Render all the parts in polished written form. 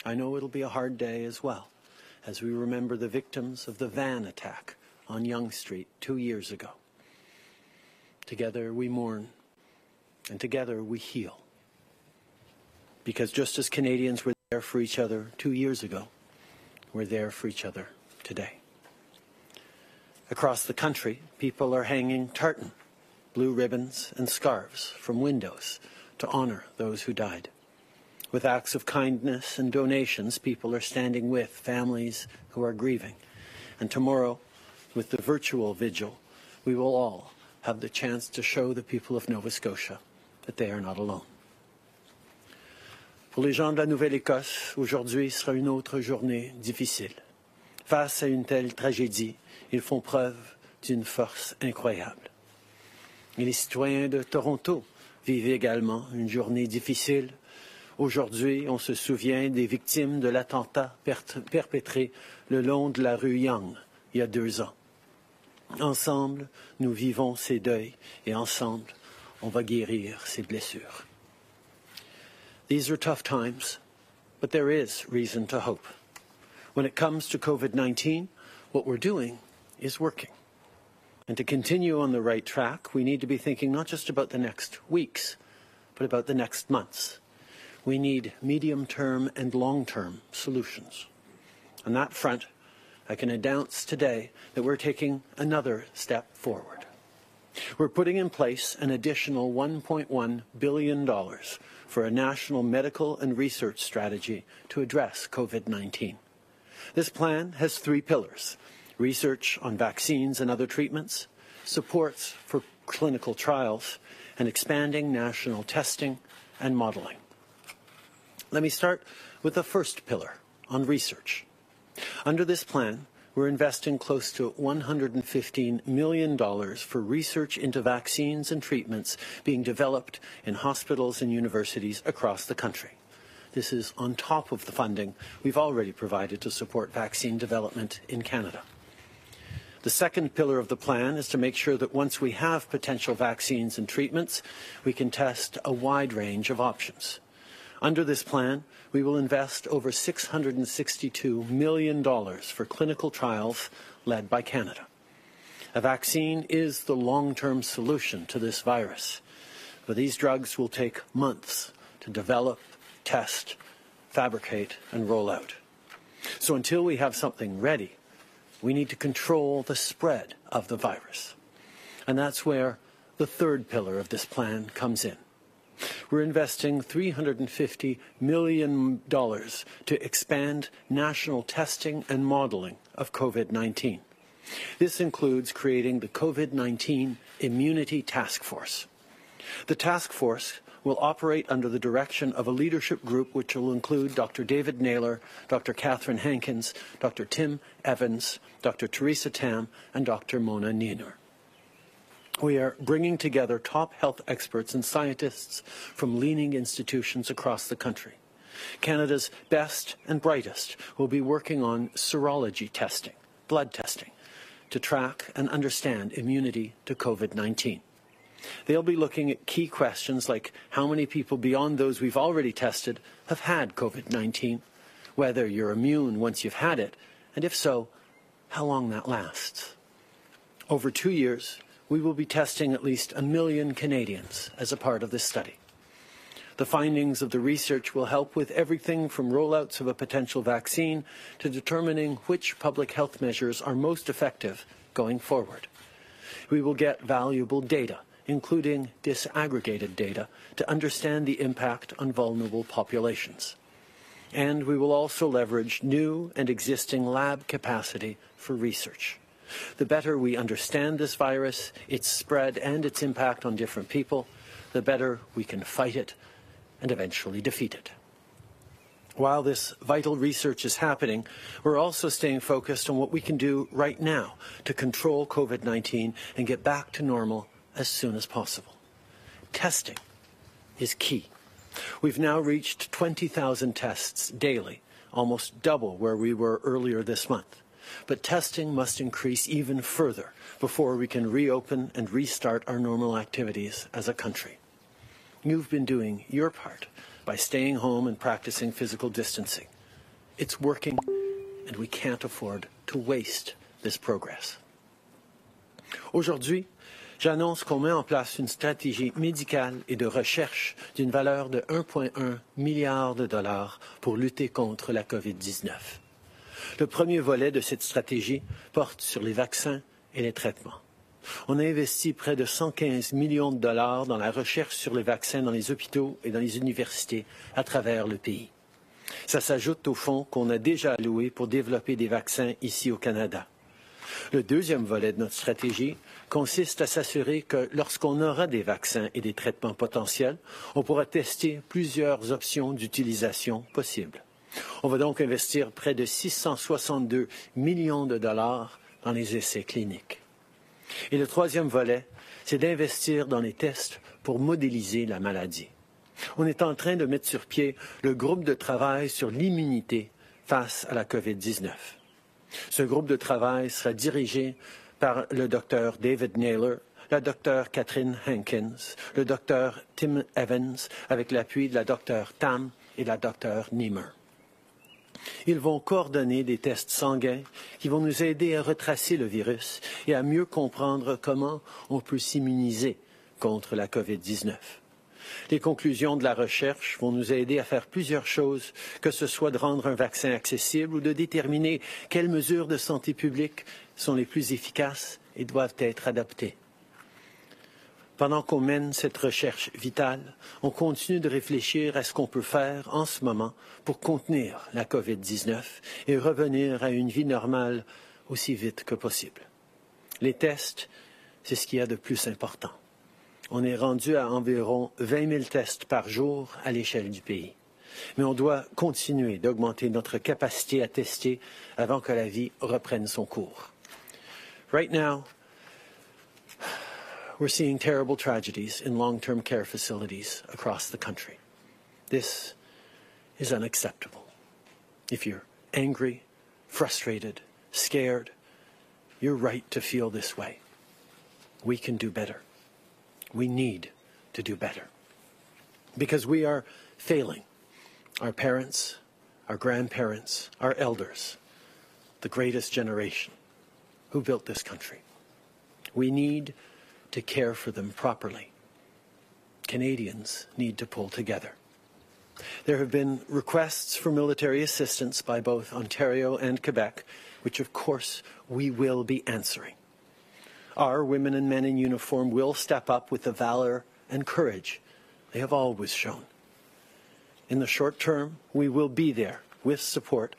I know it'll be a hard day as well, as we remember the victims of the van attack on Yonge Street 2 years ago. Together we mourn, and together we heal. Because just as Canadians were there for each other 2 years ago, we're there for each other today. Across the country, people are hanging tartan, blue ribbons and scarves from windows to honour those who died. With acts of kindness and donations, people are standing with families who are grieving. And tomorrow, with the virtual vigil, we will all have the chance to show the people of Nova Scotia that they are not alone. Pour les gens de la Nouvelle-Écosse, aujourd'hui sera une autre journée difficile. Face à une telle tragédie, ils font preuve d'une force incroyable. Et les citoyens de Toronto vivent également une journée difficile. Aujourd'hui, on se souvient des victimes de l'attentat perpétré le long de la rue Yonge il y a 2 ans. Ensemble, nous vivons ces deuils et ensemble, on va guérir ces blessures. These are tough times, but there is reason to hope. When it comes to COVID-19, what we're doing is working. And to continue on the right track, we need to be thinking not just about the next weeks, but about the next months. We need medium-term and long-term solutions. On that front, I can announce today that we're taking another step forward. We're putting in place an additional $1.1 billion for a national medical and research strategy to address COVID-19. This plan has 3 pillars: research on vaccines and other treatments, supports for clinical trials, and expanding national testing and modelling. Let me start with the first pillar, on research. Under this plan, we're investing close to $115 million for research into vaccines and treatments being developed in hospitals and universities across the country. This is on top of the funding we've already provided to support vaccine development in Canada. The second pillar of the plan is to make sure that once we have potential vaccines and treatments, we can test a wide range of options. Under this plan, we will invest over $662 million for clinical trials led by Canada. A vaccine is the long-term solution to this virus, but these drugs will take months to develop, test, fabricate, and roll out. So until we have something ready, we need to control the spread of the virus. And that's where the third pillar of this plan comes in. We're investing $350 million to expand national testing and modelling of COVID-19. This includes creating the COVID-19 Immunity Task Force. The task force will operate under the direction of a leadership group which will include Dr. David Naylor, Dr. Catherine Hankins, Dr. Tim Evans, Dr. Teresa Tam, and Dr. Mona Neiner. We are bringing together top health experts and scientists from leading institutions across the country. Canada's best and brightest will be working on serology testing, blood testing, to track and understand immunity to COVID-19. They'll be looking at key questions like how many people beyond those we've already tested have had COVID-19, whether you're immune once you've had it, and if so, how long that lasts. Over 2 years, we will be testing at least 1 million Canadians as a part of this study. The findings of the research will help with everything from rollouts of a potential vaccine to determining which public health measures are most effective going forward. We will get valuable data, including disaggregated data, to understand the impact on vulnerable populations. And we will also leverage new and existing lab capacity for research. The better we understand this virus, its spread and its impact on different people, the better we can fight it and eventually defeat it. While this vital research is happening, we're also staying focused on what we can do right now to control COVID-19 and get back to normal as soon as possible. Testing is key. We've now reached 20,000 tests daily, almost double where we were earlier this month. But testing must increase even further before we can reopen and restart our normal activities as a country. You've been doing your part by staying home and practicing physical distancing. It's working, and we can't afford to waste this progress. Aujourd'hui, j'annonce qu'on met en place une stratégie médicale et de recherche d'une valeur de 1,1 milliard de dollars pour lutter contre la COVID-19. Le premier volet de cette stratégie porte sur les vaccins et les traitements. On a investi près de 115 millions de dollars dans la recherche sur les vaccins dans les hôpitaux et dans les universités à travers le pays. Ça s'ajoute aux fonds qu'on a déjà alloués pour développer des vaccins ici au Canada. Le deuxième volet de notre stratégie consiste à s'assurer que lorsqu'on aura des vaccins et des traitements potentiels, on pourra tester plusieurs options d'utilisation possibles. On va donc investir près de 662 millions de dollars dans les essais cliniques. Et le troisième volet, c'est d'investir dans les tests pour modéliser la maladie. On est en train de mettre sur pied le groupe de travail sur l'immunité face à la COVID-19. Ce groupe de travail sera dirigé par le Dr David Naylor, la Dr Catherine Hankins, le Dr Tim Evans, avec l'appui de la Dr Tam et la Dr Niemer. Ils vont coordonner des tests sanguins qui vont nous aider à retracer le virus et à mieux comprendre comment on peut s'immuniser contre la COVID-19. Les conclusions de la recherche vont nous aider à faire plusieurs choses, que ce soit de rendre un vaccin accessible ou de déterminer quelles mesures de santé publique sont les plus efficaces et doivent être adaptées. Pendant qu'on mène cette recherche vitale, on continue de réfléchir à ce qu'on peut faire en ce moment pour contenir la COVID-19 et revenir à une vie normale aussi vite que possible. Les tests, c'est ce qu'il y a de plus important. On est rendu à environ 20 000 tests par jour à l'échelle du pays. Mais on doit continuer d'augmenter notre capacité à tester avant que la vie reprenne son cours. Right now, we're seeing terrible tragedies in long-term care facilities across the country. This is unacceptable. If you're angry, frustrated, scared, you're right to feel this way. We can do better. We need to do better. Because we are failing our parents, our grandparents, our elders, the greatest generation who built this country. We need to care for them properly. Canadians need to pull together. There have been requests for military assistance by both Ontario and Quebec, which of course we will be answering. Our women and men in uniform will step up with the valor and courage they have always shown. In the short term, we will be there with support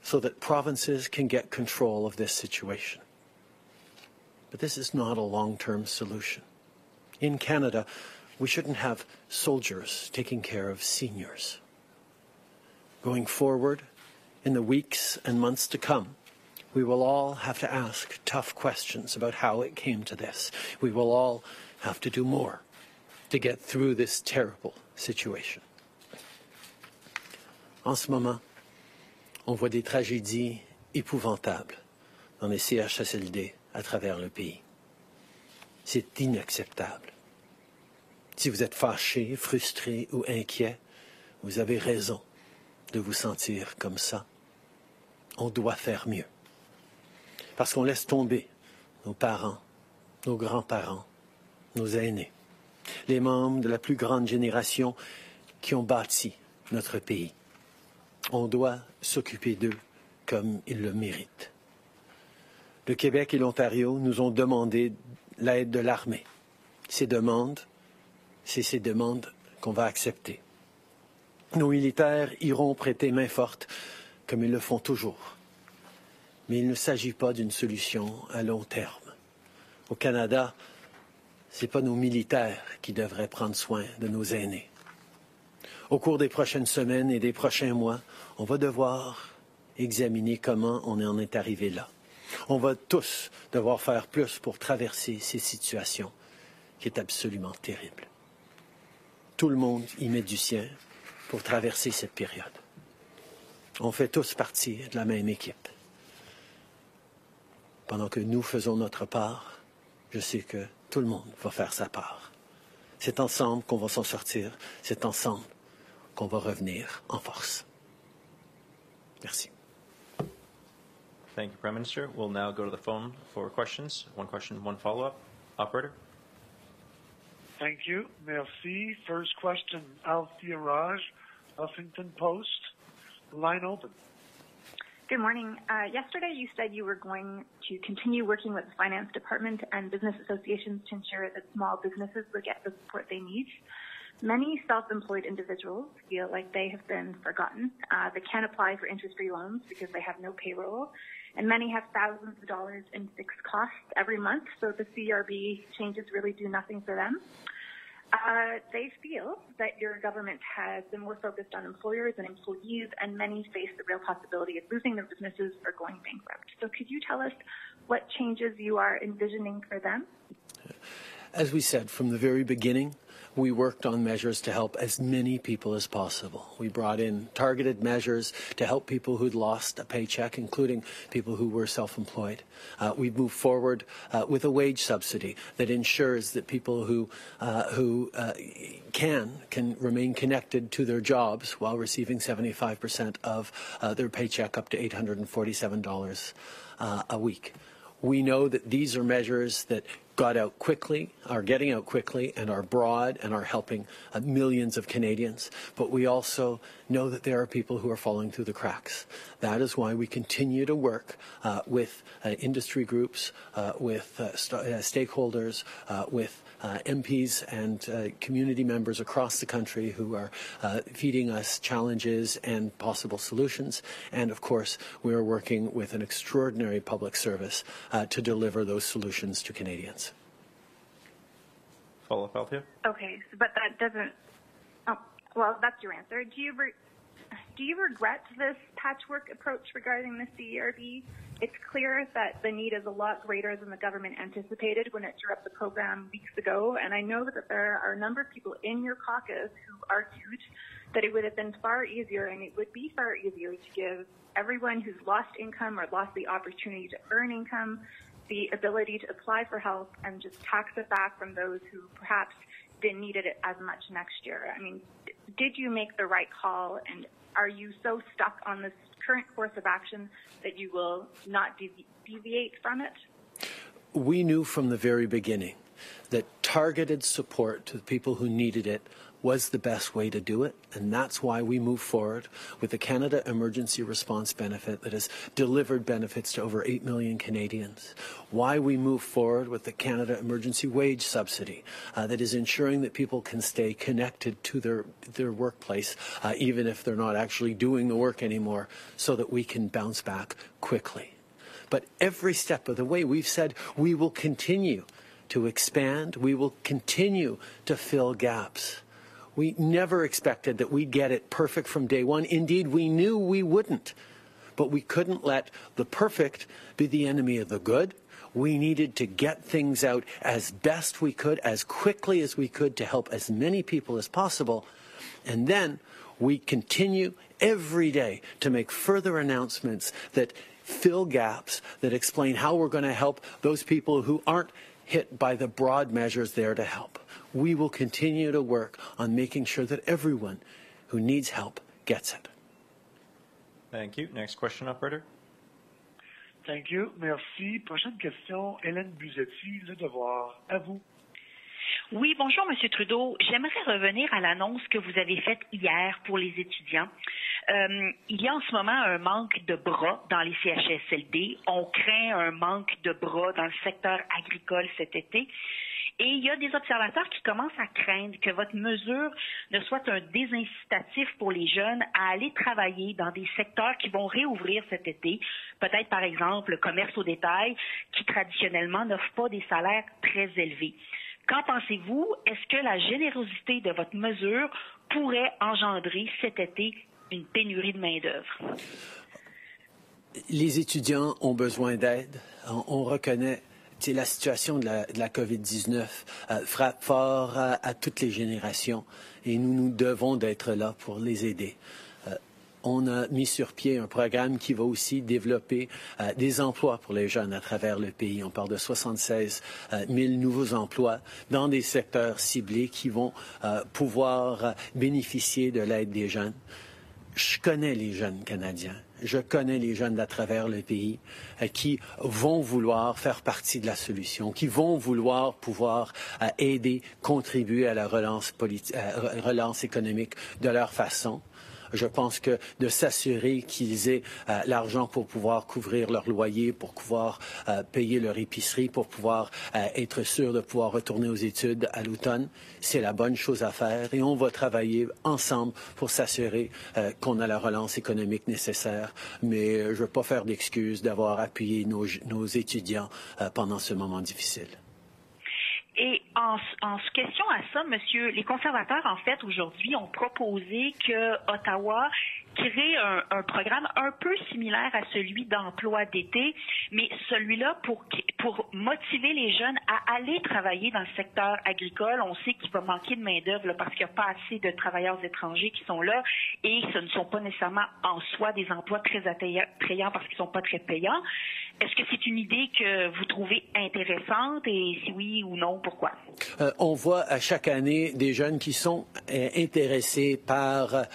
so that provinces can get control of this situation. But this is not a long-term solution. In Canada, we shouldn't have soldiers taking care of seniors. Going forward, in the weeks and months to come, we will all have to ask tough questions about how it came to this. We will all have to do more to get through this terrible situation. En ce moment, on voit des tragédies épouvantables dans les CHSLD à travers le pays. C'est inacceptable. Si vous êtes fâché, frustré ou inquiet, vous avez raison de vous sentir comme ça. On doit faire mieux. Parce qu'on laisse tomber nos parents, nos grands-parents, nos aînés, les membres de la plus grande génération qui ont bâti notre pays. On doit s'occuper d'eux comme ils le méritent. Le Québec et l'Ontario nous ont demandé l'aide de l'armée. C'est ces demandes qu'on va accepter. Nos militaires iront prêter main forte, comme ils le font toujours. Mais il ne s'agit pas d'une solution à long terme. Au Canada, ce n'est pas nos militaires qui devraient prendre soin de nos aînés. Au cours des prochaines semaines et des prochains mois, on va devoir examiner comment on en est arrivé là. On va tous devoir faire plus pour traverser ces situations qui est absolument terrible. Tout le monde y met du sien pour traverser cette période. On fait tous partie de la même équipe. Pendant que nous faisons notre part, je sais que tout le monde va faire sa part. C'est ensemble qu'on va s'en sortir. C'est ensemble qu'on va revenir en force. Merci. Thank you, Prime Minister. We'll now go to the phone for questions. One question, one follow-up. Operator. Thank you. Merci. First question, Althea Raj, Huffington Post. Line open. Good morning. Yesterday you said you were going to continue working with the Finance Department and business associations to ensure that small businesses will get the support they need. Many self-employed individuals feel like they have been forgotten. They can't apply for interest-free loans because they have no payroll, and many have thousands of dollars in fixed costs every month, so the CRB changes really do nothing for them. They feel that your government has been more focused on employers and employees, and many face the real possibility of losing their businesses or going bankrupt. So could you tell us what changes you are envisioning for them? As we said from the very beginning, we worked on measures to help as many people as possible. We brought in targeted measures to help people who'd lost a paycheck, including people who were self-employed. We moved forward with a wage subsidy that ensures that people who can remain connected to their jobs while receiving 75% of their paycheck, up to $847 a week. We know that these are measures that got out quickly, are getting out quickly, and are broad and are helping millions of Canadians. But we also know that there are people who are falling through the cracks. That is why we continue to work with industry groups, with stakeholders, with MPs and community members across the country who are feeding us challenges and possible solutions. And of course, we are working with an extraordinary public service to deliver those solutions to Canadians. Follow-up, Althea? Okay, but that doesn't... Oh, well, that's your answer. Do you regret this patchwork approach regarding the CERB? It's clear that the need is a lot greater than the government anticipated when it drew up the program weeks ago, and I know that there are a number of people in your caucus who argued that it would have been far easier, and it would be far easier to give everyone who's lost income or lost the opportunity to earn income the ability to apply for help and just tax it back from those who perhaps didn't need it as much next year. I mean, did you make the right call, and are you so stuck on this current course of action that you will not deviate from it? We knew from the very beginning that targeted support to the people who needed it was the best way to do it, and that's why we move forward with the Canada Emergency Response Benefit that has delivered benefits to over 8 million Canadians. Why we move forward with the Canada Emergency Wage Subsidy that is ensuring that people can stay connected to their workplace even if they're not actually doing the work anymore, so that we can bounce back quickly. But every step of the way, we've said we will continue to expand, we will continue to fill gaps. We never expected that we'd get it perfect from day one. Indeed, we knew we wouldn't. But we couldn't let the perfect be the enemy of the good. We needed to get things out as best we could, as quickly as we could, to help as many people as possible. And then we continue every day to make further announcements that fill gaps, that explain how we're going to help those people who aren't hit by the broad measures there to help. We will continue to work on making sure that everyone who needs help gets it. Thank you. Next question, operator. Thank you. Merci. Prochaine question, Hélène Buzetti, Le Devoir. À vous. Oui, bonjour, M. Trudeau. J'aimerais revenir à l'annonce que vous avez faite hier pour les étudiants. Il y a en ce moment un manque de bras dans les CHSLD. On craint un manque de bras dans le secteur agricole cet été. Et il y a des observateurs qui commencent à craindre que votre mesure ne soit un désincitatif pour les jeunes à aller travailler dans des secteurs qui vont réouvrir cet été. Peut-être, par exemple, le commerce au détail, qui traditionnellement n'offre pas des salaires très élevés. Qu'en pensez-vous? Est-ce que la générosité de votre mesure pourrait engendrer cet été une pénurie de main-d'œuvre? Les étudiants ont besoin d'aide. On reconnaît la situation de la COVID-19 frappe fort à toutes les générations et nous devons d'être là pour les aider. On a mis sur pied un programme qui va aussi développer des emplois pour les jeunes à travers le pays. On parle de 76 000 nouveaux emplois dans des secteurs ciblés qui vont pouvoir bénéficier de l'aide des jeunes. Je connais les jeunes Canadiens. je connais les jeunes d'à travers le pays qui vont vouloir faire partie de la solution, qui vont vouloir pouvoir aider, contribuer à la relance économique de leur façon. Je pense que de s'assurer qu'ils aient l'argent pour pouvoir couvrir leur loyer, pour pouvoir payer leur épicerie, pour pouvoir être sûr de pouvoir retourner aux études à l'automne, c'est la bonne chose à faire et on va travailler ensemble pour s'assurer qu'on a la relance économique nécessaire. Mais je ne veux pas faire d'excuses d'avoir appuyé nos étudiants pendant ce moment difficile. Et en question à ça, monsieur, les conservateurs, en fait, aujourd'hui, ont proposé que Ottawa crée un programme un peu similaire à celui d'emploi d'été, mais celui-là pour motiver les jeunes à aller travailler dans le secteur agricole. On sait qu'il va manquer de main-d'œuvre parce qu'il n'y a pas assez de travailleurs étrangers qui sont là et ce ne sont pas nécessairement en soi des emplois très attrayants parce qu'ils ne sont pas très payants. Est-ce que c'est une idée que vous trouvez intéressante et si oui ou non, pourquoi? On voit à chaque année des jeunes qui sont intéressés par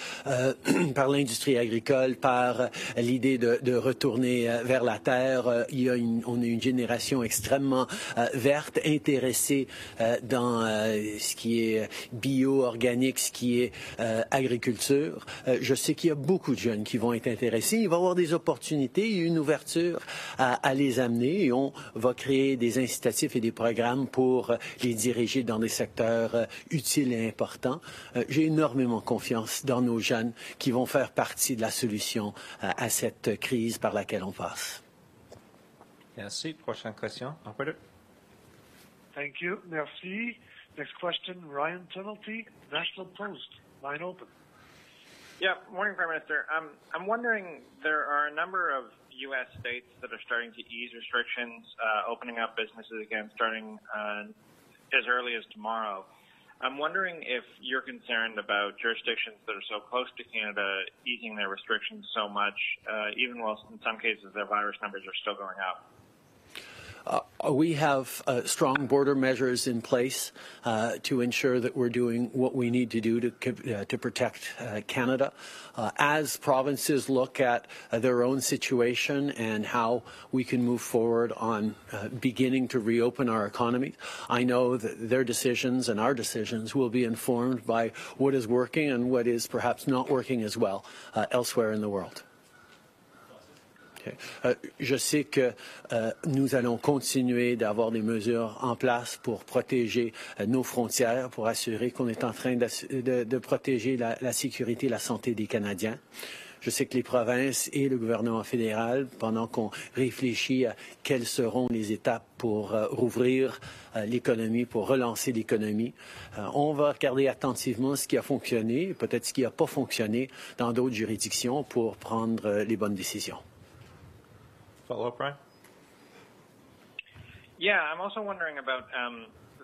l'industrie agricole, par l'idée de retourner vers la terre. On a une génération extrêmement verte, intéressée dans ce qui est bio, organique, ce qui est agriculture. Je sais qu'il y a beaucoup de jeunes qui vont être intéressés. Il va y avoir des opportunités, une ouverture à les amener et on va créer des incitatifs et des programmes pour les diriger dans des secteurs utiles et importants. J'ai énormément confiance dans nos jeunes qui vont faire partie de la solution à cette crise par laquelle on passe. Merci. Prochaine question. Operator. Thank you. Merci. Next question, Ryan Tunnelty, National Post. Line open. Yeah, morning, Prime Minister. I'm wondering, there are a number of U.S. states that are starting to ease restrictions, opening up businesses again, starting as early as tomorrow. I'm wondering if you're concerned about jurisdictions that are so close to Canada easing their restrictions so much, even while in some cases their virus numbers are still going up. We have strong border measures in place to ensure that we're doing what we need to do to protect Canada. As provinces look at their own situation and how we can move forward on beginning to reopen our economy, I know that their decisions and our decisions will be informed by what is working and what is perhaps not working as well elsewhere in the world. Je sais que nous allons continuer d'avoir des mesures en place pour protéger nos frontières, pour assurer qu'on est en train de protéger la sécurité et la santé des Canadiens. Je sais que les provinces et le gouvernement fédéral, pendant qu'on réfléchit à quelles seront les étapes pour rouvrir l'économie, pour relancer l'économie, on va regarder attentivement ce qui a fonctionné, peut-être ce qui n'a pas fonctionné dans d'autres juridictions pour prendre les bonnes décisions. Follow-up, Brian? Yeah, I'm also wondering about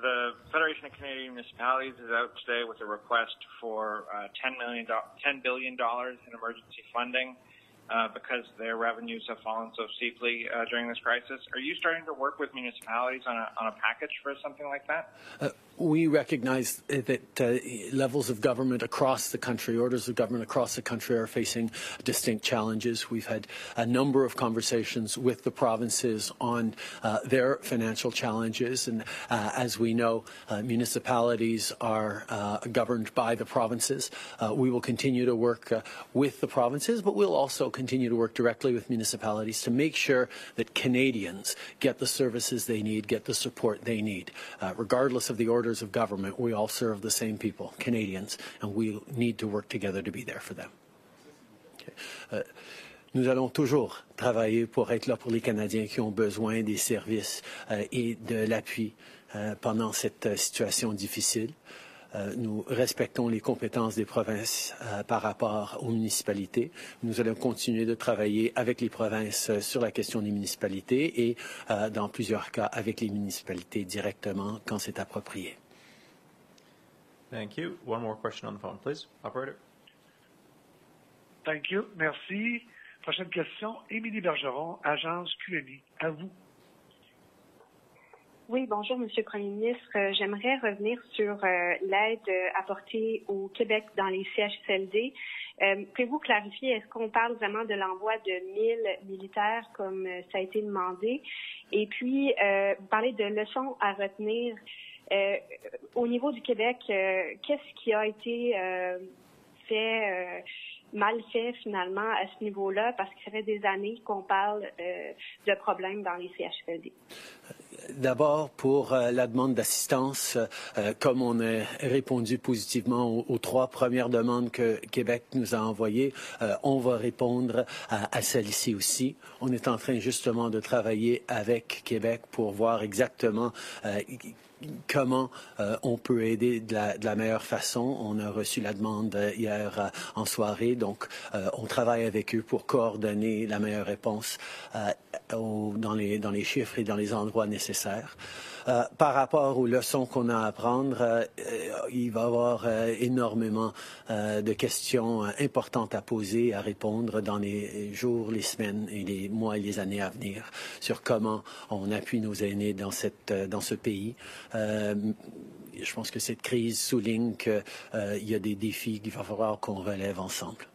the Federation of Canadian Municipalities is out today with a request for $10 billion in emergency funding because their revenues have fallen so steeply during this crisis. Are you starting to work with municipalities on a package for something like that? We recognize that levels of government across the country, orders of government across the country are facing distinct challenges. We've had a number of conversations with the provinces on their financial challenges. And as we know, municipalities are governed by the provinces. We will continue to work with the provinces, but we'll also continue to work directly with municipalities to make sure that Canadians get the services they need, get the support they need. Regardless of the orders of government, we all serve the same people, Canadians, and we need to work together to be there for them. Okay. Nous allons toujours travailler pour être là pour les Canadiens qui ont besoin des services et de l'appui pendant cette situation difficile. Nous respectons les compétences des provinces par rapport aux municipalités. Nous allons continuer de travailler avec les provinces sur la question des municipalités et, dans plusieurs cas, avec les municipalités directement quand c'est approprié. Thank you. One more question on the phone, please. Operator. Thank you. Merci. Prochaine question, Émilie Bergeron, Agence QMI. À vous. Oui, bonjour, Monsieur le Premier ministre. J'aimerais revenir sur l'aide apportée au Québec dans les CHSLD. Pouvez-vous clarifier, est-ce qu'on parle vraiment de l'envoi de 1000 militaires comme ça a été demandé? Et puis, vous parlez de leçons à retenir. Au niveau du Québec, qu'est-ce qui a été fait, mal fait finalement à ce niveau-là? Parce que ça fait des années qu'on parle de problèmes dans les CHSLD. D'abord, pour la demande d'assistance, comme on a répondu positivement aux 3 premières demandes que Québec nous a envoyées, on va répondre à celle-ci aussi. On est en train justement de travailler avec Québec pour voir exactement comment on peut aider de la meilleure façon. On a reçu la demande hier en soirée, donc on travaille avec eux pour coordonner la meilleure réponse dans les chiffres et dans les endroits nécessaires. Par rapport aux leçons qu'on a à apprendre, il va y avoir énormément de questions importantes à poser, à répondre dans les jours, les semaines et les mois et les années à venir sur comment on appuie nos aînés dans ce pays. Je pense que cette crise souligne qu'il y a des défis qu'il va falloir qu'on relève ensemble.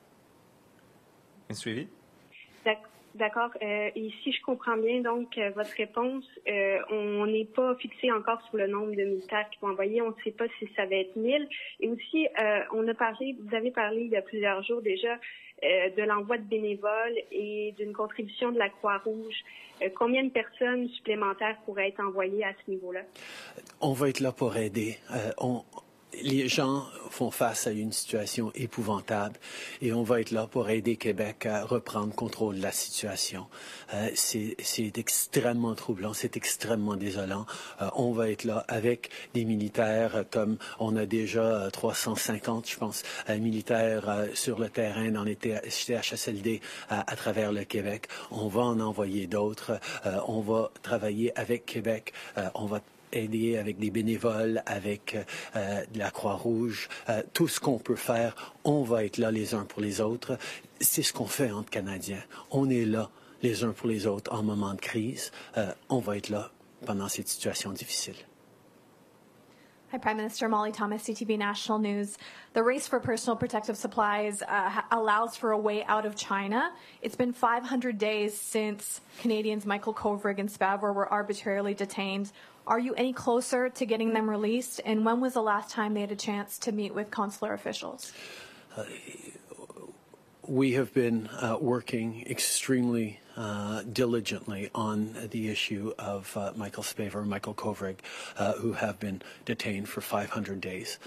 Suivi? D'accord. Et si je comprends bien, donc, votre réponse, on n'est pas fixé encore sur le nombre de militaires qui vont envoyer. On ne sait pas si ça va être 1000. Et aussi, vous avez parlé il y a plusieurs jours déjà de l'envoi de bénévoles et d'une contribution de la Croix-Rouge. Combien de personnes supplémentaires pourraient être envoyées à ce niveau-là? On va être là pour aider. Les gens font face à une situation épouvantable et on va être là pour aider Québec à reprendre contrôle de la situation. C'est extrêmement troublant, c'est extrêmement désolant. On va être là avec des militaires, comme on a déjà 350, je pense, militaires sur le terrain dans les CHSLD à travers le Québec. On va en envoyer d'autres. On va travailler avec Québec. On va aider avec des bénévoles, avec de la Croix-Rouge, tout ce qu'on peut faire, on va être là les uns pour les autres. C'est ce qu'on fait entre Canadiens. On est là les uns pour les autres en moment de crise. On va être là pendant cette situation difficile. Hi, Prime Minister. Molly Thomas, CTV National News. The race for personal protective supplies allows for a way out of China. It's been 500 days since Canadians Michael Kovrig and Spavor were arbitrarily detained. Are you any closer to getting them released? And when was the last time they had a chance to meet with consular officials? We have been working extremely diligently on the issue of Michael Spavor and Michael Kovrig, who have been detained for 500 days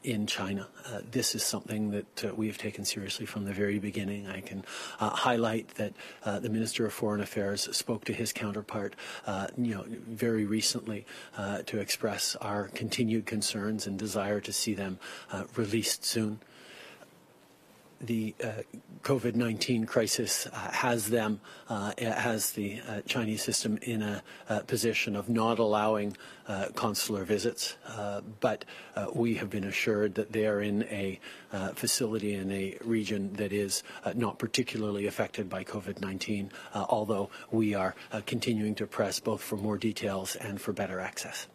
in China. This is something that we have taken seriously from the very beginning. I can highlight that the Minister of Foreign Affairs spoke to his counterpart, very recently to express our continued concerns and desire to see them released soon. The COVID-19 crisis has the Chinese system in a position of not allowing consular visits, but we have been assured that they are in a facility in a region that is not particularly affected by COVID-19, although we are continuing to press both for more details and for better access.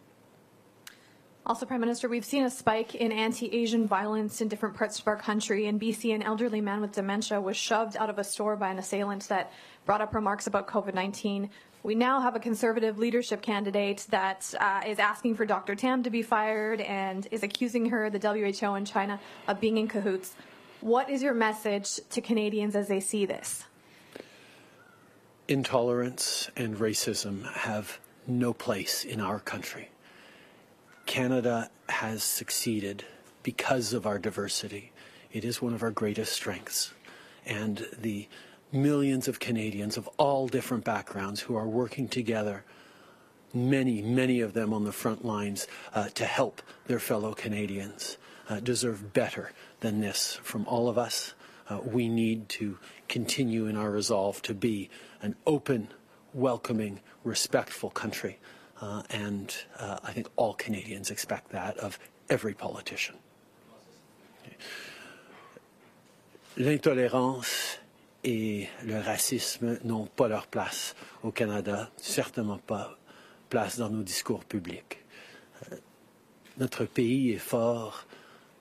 Also, Prime Minister, we've seen a spike in anti-Asian violence in different parts of our country. In BC, an elderly man with dementia was shoved out of a store by an assailant that brought up remarks about COVID-19. We now have a Conservative leadership candidate that is asking for Dr. Tam to be fired and is accusing her, the WHO and China, of being in cahoots. What is your message to Canadians as they see this? Intolerance and racism have no place in our country. Canada has succeeded because of our diversity. It is one of our greatest strengths. And the millions of Canadians of all different backgrounds who are working together, many of them on the front lines to help their fellow Canadians, deserve better than this from all of us. We need to continue in our resolve to be an open, welcoming, respectful country. And I think all Canadians expect that of every politician. L'intolérance et le racisme n'ont pas leur place au Canada, certainement pas place dans nos discours publics. Notre pays est fort,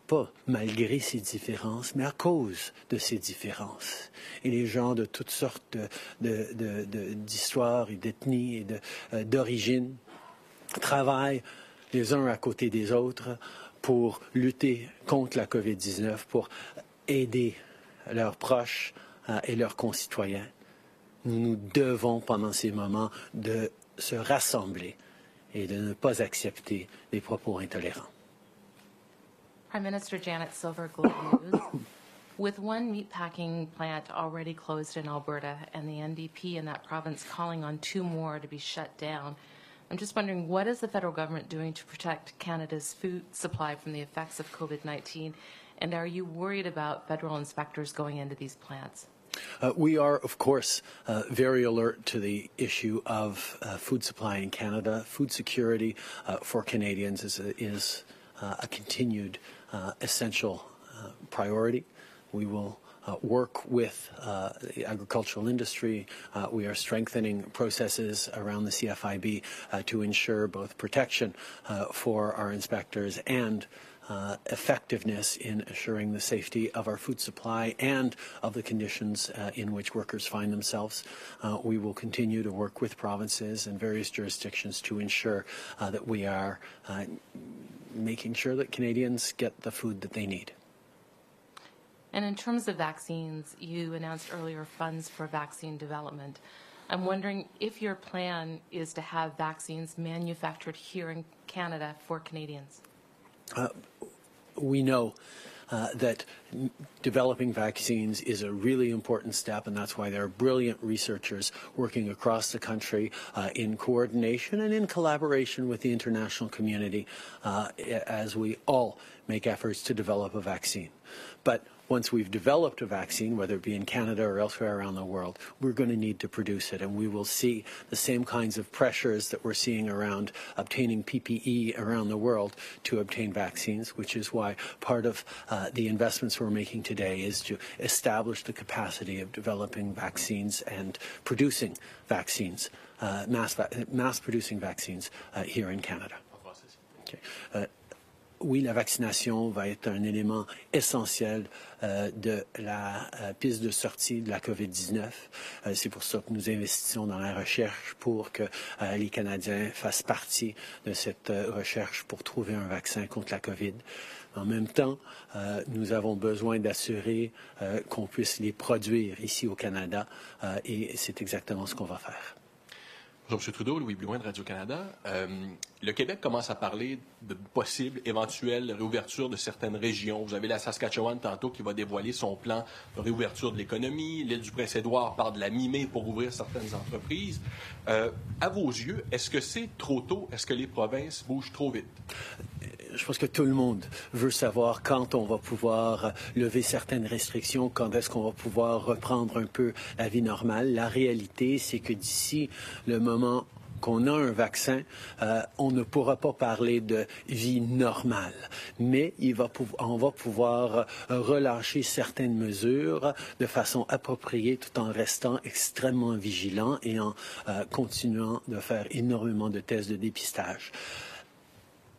pas malgré ses différences, mais à cause de ses différences. Et les gens de toutes sortes d'histoires et d'ethnies et d'origines travaillent les uns à côté des autres pour lutter contre la COVID-19, pour aider leurs proches et leurs concitoyens. Nous devons, pendant ces moments, de se rassembler et de ne pas accepter des propos intolérants. Prime Minister Janet Silver, Globe News. With one meatpacking plant already closed in Alberta and the NDP in that province calling on 2 more to be shut down, I'm just wondering, what is the federal government doing to protect Canada's food supply from the effects of COVID-19? And are you worried about federal inspectors going into these plants? We are, of course, very alert to the issue of food supply in Canada. Food security for Canadians is a continued essential priority. We will work with the agricultural industry. We are strengthening processes around the CFIB to ensure both protection for our inspectors and effectiveness in assuring the safety of our food supply and of the conditions in which workers find themselves. We will continue to work with provinces and various jurisdictions to ensure that we are making sure that Canadians get the food that they need. And in terms of vaccines, you announced earlier funds for vaccine development. I'm wondering if your plan is to have vaccines manufactured here in Canada for Canadians. We know that developing vaccines is a really important step, and that's why there are brilliant researchers working across the country in coordination and in collaboration with the international community as we all make efforts to develop a vaccine. But once we've developed a vaccine, whether it be in Canada or elsewhere around the world, we're going to need to produce it. And we will see the same kinds of pressures that we're seeing around obtaining PPE around the world to obtain vaccines, which is why part of the investments we're making today is to establish the capacity of developing vaccines and producing vaccines, mass producing vaccines here in Canada. Okay. Oui, la vaccination va être un élément essentiel de la piste de sortie de la COVID-19. C'est pour ça que nous investissons dans la recherche pour que les Canadiens fassent partie de cette recherche pour trouver un vaccin contre la COVID. En même temps, nous avons besoin d'assurer qu'on puisse les produire ici au Canada et c'est exactement ce qu'on va faire. Bonjour M. Trudeau, Louis Blouin de Radio-Canada. Le Québec commence à parler de possible, éventuelle réouverture de certaines régions. Vous avez la Saskatchewan tantôt qui va dévoiler son plan de réouverture de l'économie. L'île du Prince-Édouard parle de la mi-mai pour ouvrir certaines entreprises. À vos yeux, est-ce que c'est trop tôt? Est-ce que les provinces bougent trop vite? Je pense que tout le monde veut savoir quand on va pouvoir lever certaines restrictions, quand est-ce qu'on va pouvoir reprendre un peu la vie normale. La réalité, c'est que d'ici le moment qu'on a un vaccin, on ne pourra pas parler de vie normale. Mais on va pouvoir relâcher certaines mesures de façon appropriée tout en restant extrêmement vigilant et en continuant de faire énormément de tests de dépistage.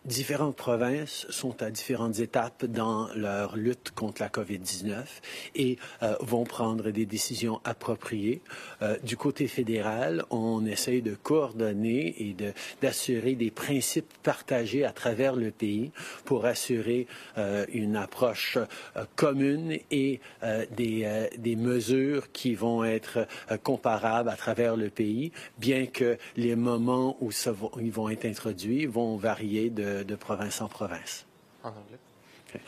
Différentes provinces sont à différentes étapes dans leur lutte contre la COVID-19 et vont prendre des décisions appropriées. Du côté fédéral, on essaye de coordonner et d'assurer des principes partagés à travers le pays pour assurer une approche commune et des mesures qui vont être comparables à travers le pays, bien que les moments où ils vont être introduits vont varier de province en province. En anglais. Okay.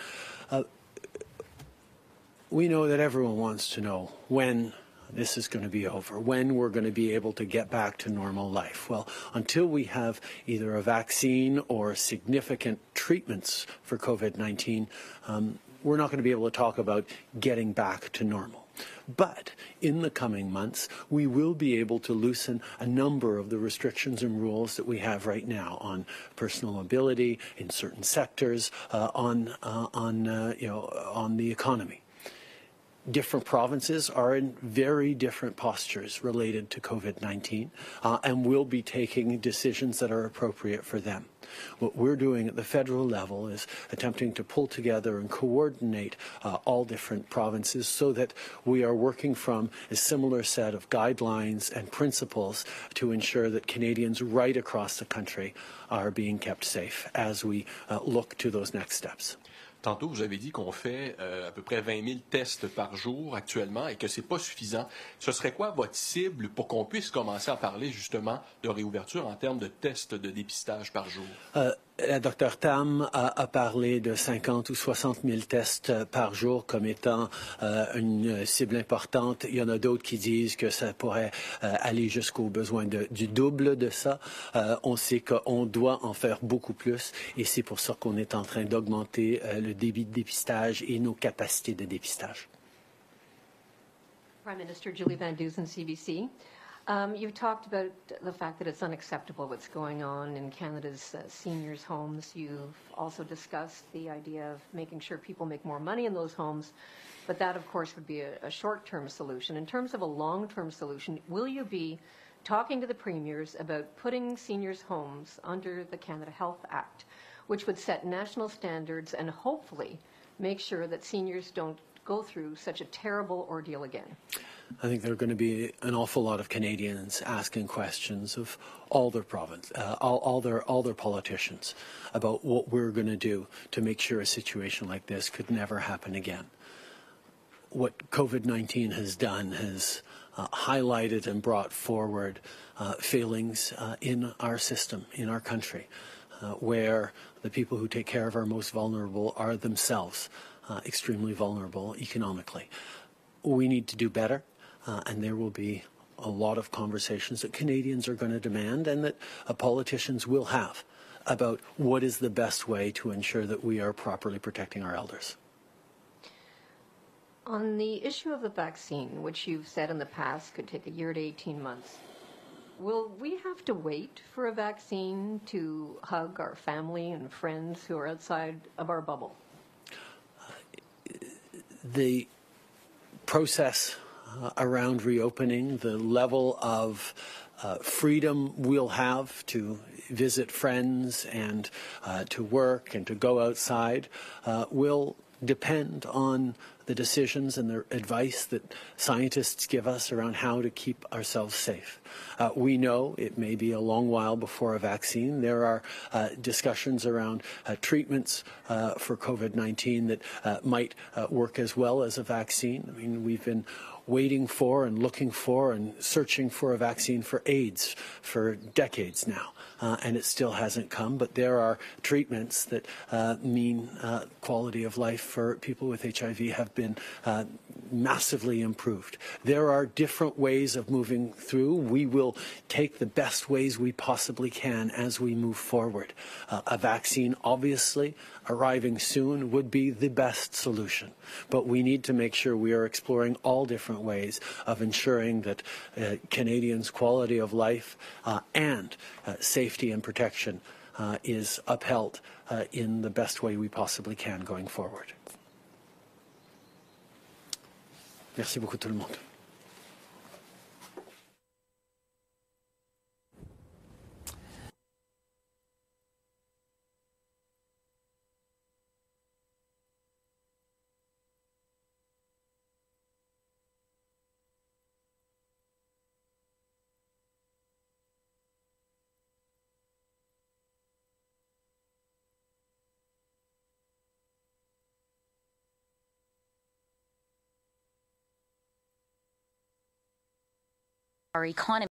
We know that everyone wants to know when this is going to be over, when we're going to be able to get back to normal life. Well, until we have either a vaccine or significant treatments for COVID-19, we're not going to be able to talk about getting back to normal. But in the coming months, we will be able to loosen a number of the restrictions and rules that we have right now on personal mobility in certain sectors, on the economy. different provinces are in very different postures related to COVID-19 and will be taking decisions that are appropriate for them. What we're doing at the federal level is attempting to pull together and coordinate all different provinces so that we are working from a similar set of guidelines and principles to ensure that Canadians right across the country are being kept safe as we look to those next steps. Tantôt, vous avez dit qu'on fait à peu près 20 000 tests par jour actuellement et que ce n'est pas suffisant. Ce serait quoi votre cible pour qu'on puisse commencer à parler justement de réouverture en termes de tests de dépistage par jour? La Dr Tam a parlé de 50 ou 60 000 tests par jour comme étant une cible importante. Il y en a d'autres qui disent que ça pourrait aller jusqu'au besoin du double de ça. On sait qu'on doit en faire beaucoup plus et c'est pour ça qu'on est en train d'augmenter le débit de dépistage et nos capacités de dépistage. Prime Minister Julie Van Dusen, CBC. You've talked about the fact that it's unacceptable what's going on in Canada's seniors' homes. You've also discussed the idea of making sure people make more money in those homes, but that, of course, would be a short-term solution. In terms of a long-term solution, will you be talking to the premiers about putting seniors' homes under the Canada Health Act, which would set national standards and hopefully make sure that seniors don't go through such a terrible ordeal again? I think there are going to be an awful lot of Canadians asking questions of all their province, all their politicians about what we're going to do to make sure a situation like this could never happen again. What COVID-19 has done has highlighted and brought forward failings in our system, in our country, where the people who take care of our most vulnerable are themselves extremely vulnerable economically. We need to do better. And there will be a lot of conversations that Canadians are going to demand and that politicians will have about what is the best way to ensure that we are properly protecting our elders. On the issue of the vaccine, which you've said in the past could take a year to 18 months, will we have to wait for a vaccine to hug our family and friends who are outside of our bubble? The process around reopening, the level of freedom we'll have to visit friends and to work and to go outside will depend on the decisions and the advice that scientists give us around how to keep ourselves safe. We know it may be a long while before a vaccine. There are discussions around treatments for COVID-19 that might work as well as a vaccine. I mean, we've been waiting for and looking for and searching for a vaccine for AIDS for decades now, and it still hasn't come. But there are treatments that mean quality of life for people with HIV have been massively improved. There are different ways of moving through. We will take the best ways we possibly can as we move forward. A vaccine, obviously, arriving soon would be the best solution. But we need to make sure we are exploring all different ways of ensuring that Canadians' quality of life and safety and protection is upheld in the best way we possibly can going forward. Merci beaucoup tout le monde. Our economy